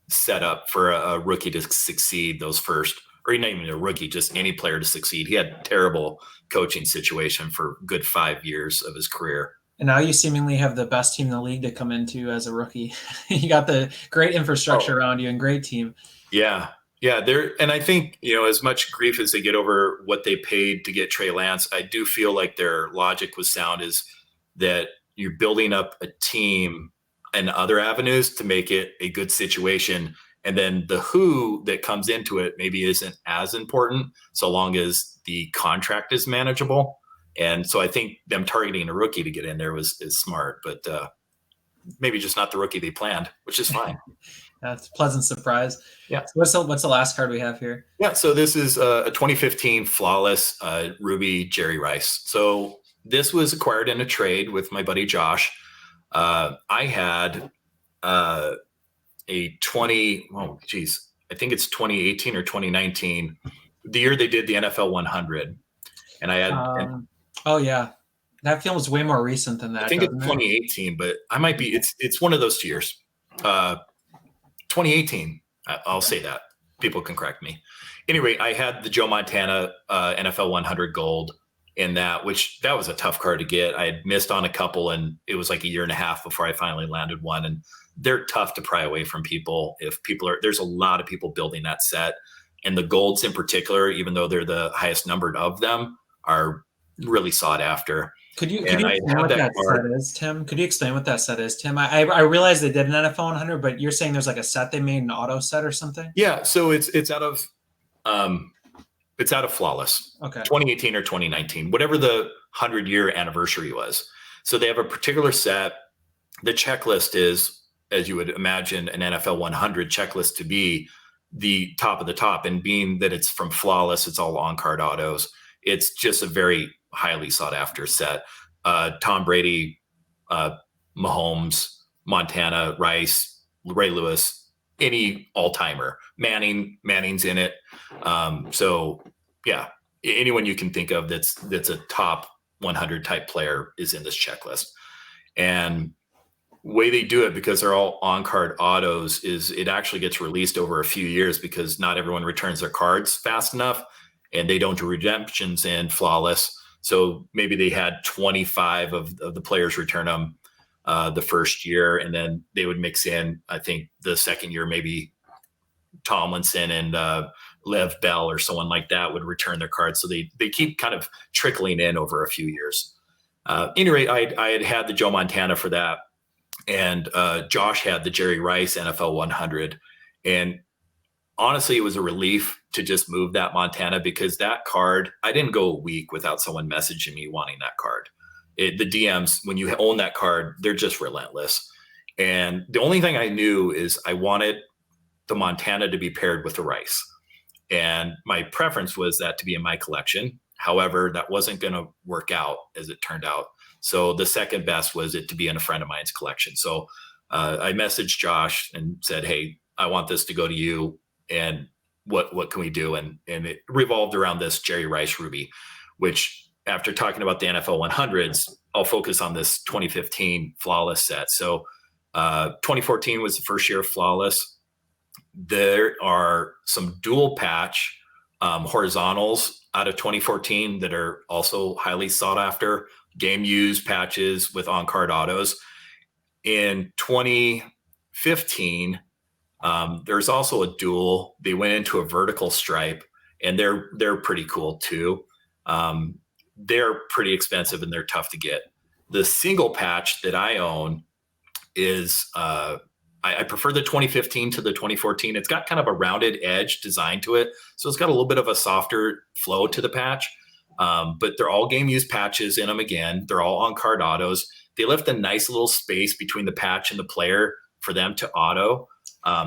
setup for a rookie to succeed those first, or not even a rookie, just any player to succeed. He had a terrible coaching situation for a good 5 years of his career. And now you seemingly have the best team in the league to come into as a rookie. You got the great infrastructure around you and great team. Yeah. Yeah. And I think, as much grief as they get over what they paid to get Trey Lance, I do feel like their logic was sound, is that you're building up a team and other avenues to make it a good situation. And then the who that comes into it maybe isn't as important, so long as the contract is manageable. And so I think them targeting a rookie to get in there is smart, but maybe just not the rookie they planned, which is fine. That's a pleasant surprise. Yeah. So what's the last card we have here? Yeah. So this is a 2015 flawless Ruby Jerry Rice. So this was acquired in a trade with my buddy Josh. I had I think it's 2018 or 2019, the year they did the NFL 100. And I had oh yeah, that film was way more recent than that. I think it's 2018, but I might be. It's one of those 2 years. 2018. I'll say that. People can correct me. Anyway, I had the Joe Montana NFL 100 Gold in that was a tough card to get. I had missed on a couple, and it was like a year and a half before I finally landed one. And they're tough to pry away from people. There's a lot of people building that set, and the golds in particular, even though they're the highest numbered of them, are really sought after. Could you explain what that set is, Tim? Could you explain what that set is, Tim? I realize they did an NFL 100, but you're saying there's like a set they made, an auto set or something? Yeah, so it's out of It's out of Flawless. Okay. 2018 or 2019, whatever the 100-year anniversary was. So they have a particular set. The checklist is, as you would imagine, an NFL 100 checklist to be the top of the top. And being that it's from Flawless, it's all on-card autos. It's just a very highly sought after set. Tom Brady, Mahomes, Montana, Rice, Ray Lewis, any all-timer. Manning's in it. So yeah, anyone you can think of that's a top 100 type player is in this checklist. And way they do it, because they're all on-card autos, is it actually gets released over a few years because not everyone returns their cards fast enough, and they don't do redemptions in Flawless. So maybe they had 25 of the players return them the first year, and then they would mix in, I think the second year, maybe Tomlinson and Lev Bell or someone like that would return their cards. So they keep kind of trickling in over a few years. Anyway, I had the Joe Montana for that. And Josh had the Jerry Rice NFL 100. And honestly, it was a relief to just move that Montana, because that card, I didn't go a week without someone messaging me wanting that card. The DMs, when you own that card, they're just relentless. And the only thing I knew is I wanted the Montana to be paired with the Rice. And my preference was that to be in my collection. However, that wasn't going to work out as it turned out. So the second best was it to be in a friend of mine's collection. So I messaged Josh and said, hey, I want this to go to you. And what can we do? And it revolved around this Jerry Rice Ruby, which, after talking about the NFL 100s, I'll focus on this 2015 Flawless set. So 2014 was the first year of Flawless. There are some dual patch horizontals out of 2014 that are also highly sought after. Game used patches with on-card autos. In 2015, there's also a dual. They went into a vertical stripe, and they're pretty cool too. They're pretty expensive and they're tough to get. The single patch that I own is I prefer the 2015 to the 2014. It's got kind of a rounded edge design to it, so it's got a little bit of a softer flow to the patch. But they're all game used patches in them. Again, they're all on card autos. They left a nice little space between the patch and the player for them to auto.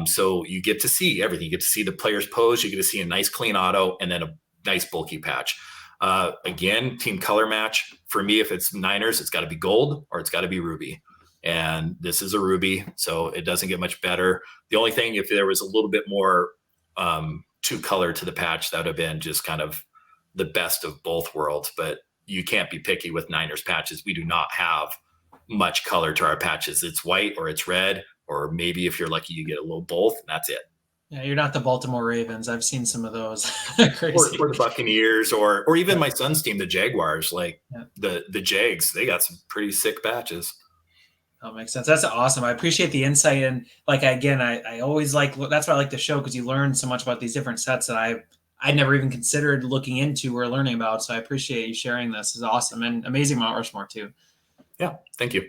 So you get to see everything. You get to see the player's pose. You get to see a nice clean auto and then a nice bulky patch. Again, team color match. For me, if it's Niners, it's got to be gold or it's got to be ruby. And this is a ruby, so it doesn't get much better. The only thing, if there was a little bit more two color to the patch, that would have been just kind of the best of both worlds. But you can't be picky with Niners patches. We do not have much color to our patches. It's white or it's red, or maybe if you're lucky, you get a little both, and that's it. Yeah, you're not the Baltimore Ravens. I've seen some of those. Crazy. Or the Buccaneers, or even my son's team, the Jaguars, like the Jags. They got some pretty sick patches. That makes sense. That's awesome. I appreciate the insight. And like, again, I always like, that's why I like the show, because you learn so much about these different sets that I'd never even considered looking into or learning about. So I appreciate you sharing this. It's awesome and amazing Mount Rushmore too. Yeah. Thank you.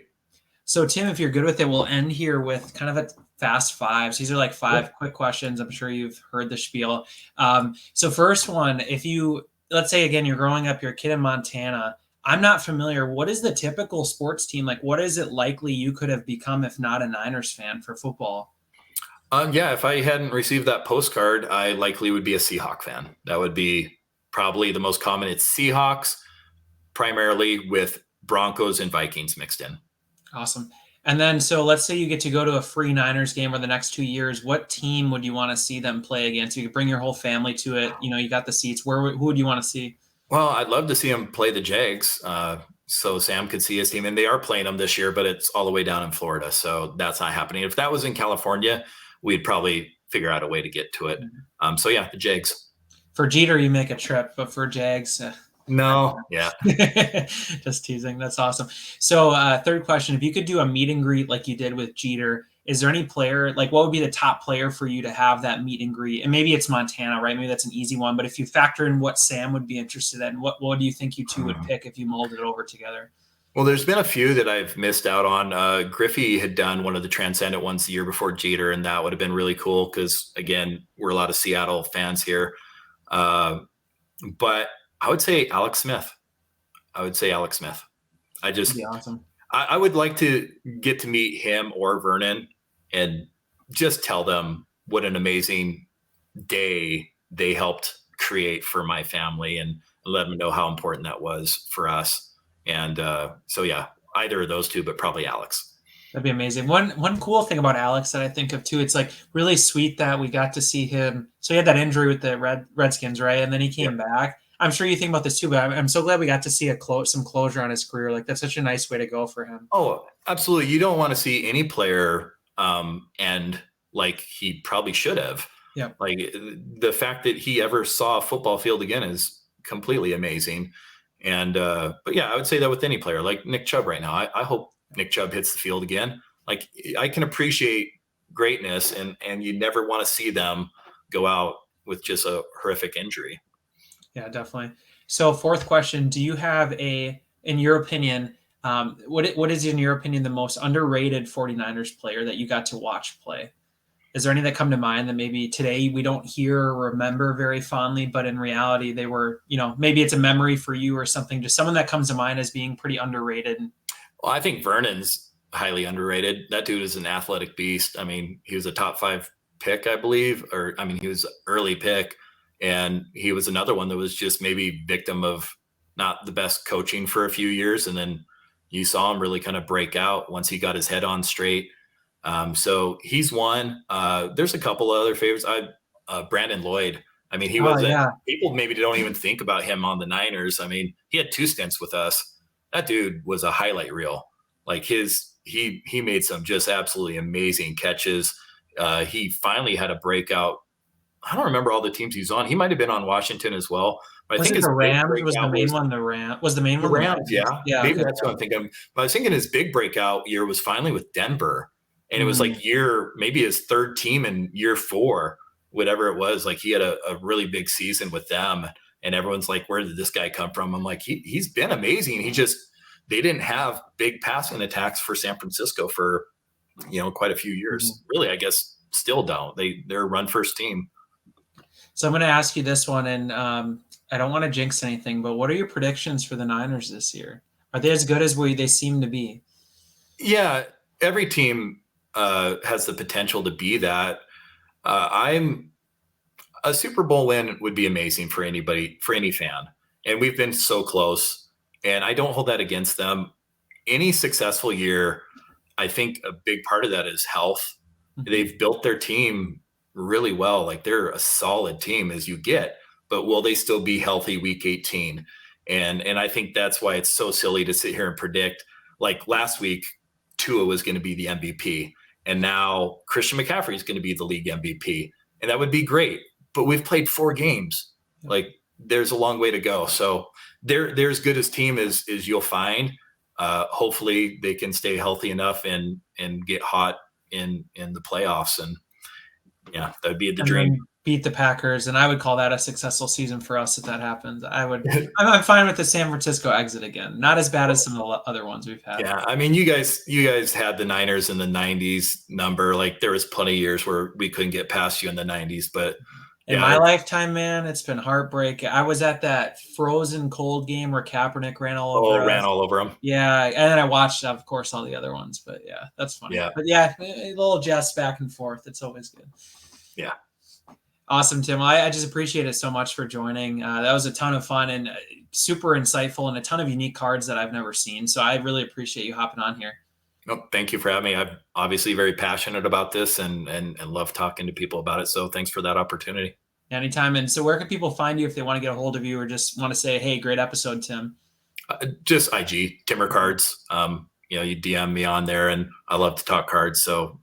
So Tim, if you're good with it, we'll end here with kind of a fast fives. These are like five quick questions. I'm sure you've heard the spiel. So first one, let's say again, you're growing up, you're a kid in Montana. I'm not familiar. What is the typical sports team? Like, what is it likely you could have become if not a Niners fan for football? Yeah, if I hadn't received that postcard, I likely would be a Seahawk fan. That would be probably the most common. It's Seahawks, primarily with Broncos and Vikings mixed in. Awesome. And then, so let's say you get to go to a free Niners game for the next 2 years. What team would you want to see them play against? You could bring your whole family to it. You know, you got the seats. Who would you want to see? Well, I'd love to see them play the Jags, so Sam could see his team. And they are playing them this year, but it's all the way down in Florida, so that's not happening. If that was in California, we'd probably figure out a way to get to it. So yeah, the Jags. For Jeter, you make a trip, but for Jags, no. Yeah. Just teasing. That's awesome. So third question, if you could do a meet and greet like you did with Jeter, is there any player, like what would be the top player for you to have that meet and greet? And maybe it's Montana, right? Maybe that's an easy one. But if you factor in what Sam would be interested in, what do you think you two would pick if you molded it over together? Well, there's been a few that I've missed out on. Griffey had done one of the Transcendent ones the year before Jeter, and that would have been really cool because, again, we're a lot of Seattle fans here. but I would say Alex Smith. I would say Alex Smith. I That'd just be awesome. I would like to get to meet him or Vernon and just tell them what an amazing day they helped create for my family and let them know how important that was for us. And so, yeah, either of those two, but probably Alex. That'd be amazing. One cool thing about Alex that I think of too, it's like really sweet that we got to see him. So he had that injury with the Redskins, right? And then he came back. I'm sure you think about this too, but I'm so glad we got to see some closure on his career. Like that's such a nice way to go for him. Oh, absolutely. You don't want to see any player end like he probably should have. Yeah. Like the fact that he ever saw a football field again is completely amazing. And but yeah, I would say that with any player, like Nick Chubb right now. I hope Nick Chubb hits the field again. Like I can appreciate greatness, and you never want to see them go out with just a horrific injury. Yeah, definitely. So fourth question, do you have in your opinion, what is in your opinion the most underrated 49ers player that you got to watch play? Is there any that come to mind that maybe today we don't hear or remember very fondly, but in reality they were, maybe it's a memory for you or something, just someone that comes to mind as being pretty underrated? Well, I think Vernon's highly underrated. That dude is an athletic beast. I mean, he was a top 5 pick, I believe, he was an early pick. And he was another one that was just maybe victim of not the best coaching for a few years. And then you saw him really kind of break out once he got his head on straight. So he's one. There's a couple other favorites. Brandon Lloyd. I mean, he wasn't, people maybe don't even think about him on the Niners. I mean, he had 2 stints with us. That dude was a highlight reel. Like he made some just absolutely amazing catches. He finally had a breakout. I don't remember all the teams he's on. He might have been on Washington as well. But I think the Rams was the main one. The Rams was the main one. The Rams, yeah. Maybe that's what I'm thinking. But I was thinking his big breakout year was finally with Denver, and it was like maybe his 3rd team in year 4, whatever it was. Like he had a really big season with them, and everyone's like, "Where did this guy come from?" I'm like, he's been amazing. They didn't have big passing attacks for San Francisco for quite a few years. Really, I guess still don't. They're a run first team. So I'm going to ask you this one, and I don't want to jinx anything, but what are your predictions for the Niners this year? Are they as good as they seem to be? Yeah, every team has the potential to be that. A Super Bowl win would be amazing for anybody, for any fan. And we've been so close, and I don't hold that against them. Any successful year, I think a big part of that is health. They've built their team really well. Like they're a solid team as you get, but will they still be healthy week 18? And I think that's why it's so silly to sit here and predict. Like last week, Tua was going to be the MVP, and now Christian McCaffrey is going to be the league MVP, and that would be great. But we've played 4 games. Like there's a long way to go. So they're as good as team as you'll find. Hopefully they can stay healthy enough and get hot in the playoffs. And yeah, that would be the dream. Beat the Packers, and I would call that a successful season for us if that happens. I'm fine with the San Francisco exit again. Not as bad as some of the other ones we've had. Yeah, I mean, you guys had the Niners in the 90s number. Like there was plenty of years where we couldn't get past you in the 90s, but in my lifetime, man, it's been heartbreaking. I was at that frozen cold game where Kaepernick ran all over him. Yeah, and then I watched, of course, all the other ones. But yeah, that's funny. Yeah. But yeah, a little jest back and forth. It's always good. Yeah. Awesome, Tim. I just appreciate it so much for joining. That was a ton of fun and super insightful, and a ton of unique cards that I've never seen. So I really appreciate you hopping on here. No, thank you for having me. I'm obviously very passionate about this and love talking to people about it. So thanks for that opportunity. Anytime. And so where can people find you if they want to get a hold of you or just want to say, hey, great episode, Tim? Just IG, Timmer Cards. You DM me on there, and I love to talk cards. So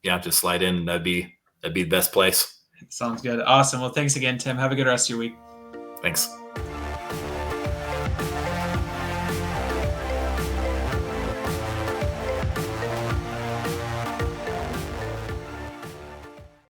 just slide in. That'd be the best place. Sounds good. Awesome. Well, thanks again, Tim. Have a good rest of your week. Thanks.